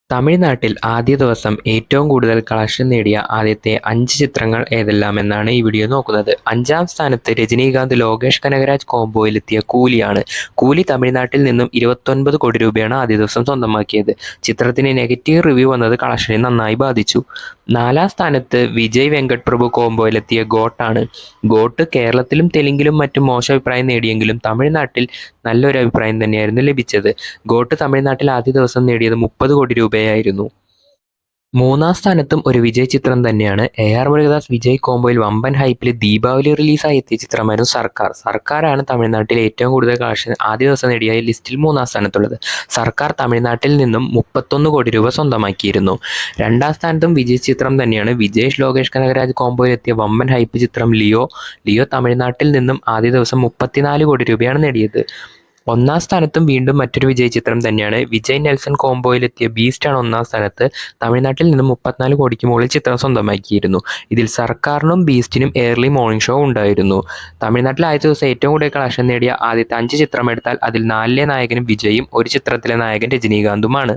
തമിഴ്നാട്ടിൽ ആദ്യ ദിവസം ഏറ്റവും കൂടുതൽ കളക്ഷൻ നേടിയ ആദ്യത്തെ 5 ചിത്രങ്ങൾ ഏതെല്ലാമെന്നാണ് ഈ വീഡിയോ നോക്കുന്നത്. 5-ാം സ്ഥാനത്ത് രജനീകാന്ത് ലോകേഷ് കനകരാജ് കോംബോയിലെത്തിയ കൂലിയാണ്. കൂലി തമിഴ്നാട്ടിൽ നിന്നും 29 കോടി രൂപയാണ് ആദ്യ ദിവസം സ്വന്തമാക്കിയത്. ചിത്രത്തിന് നെഗറ്റീവ് റിവ്യൂ വന്നത് കളക്ഷനെ നന്നായി ബാധിച്ചു. 4-ാം സ്ഥാനത്ത് വിജയ് വെങ്കട്ട് പ്രഭു കോംബോയിലെത്തിയ ഗോട്ടാണ്. ഗോട്ട് കേരളത്തിലും തെലുങ്കിലും മറ്റും മോശം അഭിപ്രായം നേടിയെങ്കിലും തമിഴ്നാട്ടിൽ നല്ലൊരു അഭിപ്രായം തന്നെയായിരുന്നു ലഭിച്ചത്. ഗോട്ട് തമിഴ്നാട്ടിൽ ആദ്യ ദിവസം നേടിയത് 30 കോടി രൂപയായിരുന്നു. 3-ാം സ്ഥാനത്തും ഒരു വിജയ് ചിത്രം തന്നെയാണ്. AR മുരുകദാസ് വിജയ് കോംബോയിൽ വമ്പൻ ഹൈപ്പിൽ ദീപാവലി റിലീസായി എത്തിയ ചിത്രമായിരുന്നു സർക്കാർ. സർക്കാരാണ് തമിഴ്നാട്ടിൽ ഏറ്റവും കൂടുതൽ കളക്ഷൻ ആദ്യ ദിവസം നേടിയ ലിസ്റ്റിൽ 3-ാം സ്ഥാനത്തുള്ളത്. സർക്കാർ തമിഴ്നാട്ടിൽ നിന്നും 31 കോടി രൂപ സ്വന്തമാക്കിയിരുന്നു. 2-ാം സ്ഥാനത്തും വിജയ് ചിത്രം തന്നെയാണ്. വിജേഷ് ലോകേഷ് കനകരാജ് കോംബോയിലെത്തിയ വമ്പൻ ഹൈപ്പ് ചിത്രം ലിയോ. തമിഴ്നാട്ടിൽ നിന്നും ആദ്യ ദിവസം 34 കോടി രൂപയാണ് നേടിയത്. 1-ാം സ്ഥാനത്തും വീണ്ടും മറ്റൊരു വിജയ് ചിത്രം തന്നെയാണ്. വിജയ് നെൽസൺ കോംബോയിലെത്തിയ ബീസ്റ്റാണ് 1-ാം സ്ഥാനത്ത്. തമിഴ്നാട്ടിൽ നിന്നും 34 കോടിക്ക് മുകളിൽ ചിത്രം സ്വന്തമാക്കിയിരുന്നു. ഇതിൽ സർക്കാരിനും ബീസ്റ്റിനും എയർലി മോർണിംഗ് ഷോ ഉണ്ടായിരുന്നു. തമിഴ്നാട്ടിൽ ആദ്യ ദിവസം ഏറ്റവും കൂടുതൽ കളക്ഷൻ നേടിയ ആദ്യത്തെ 5 ചിത്രം എടുത്താൽ അതിൽ 4-ലെ നായകനും വിജയും, ഒരു ചിത്രത്തിലെ നായകൻ രജനീകാന്തുമാണ്.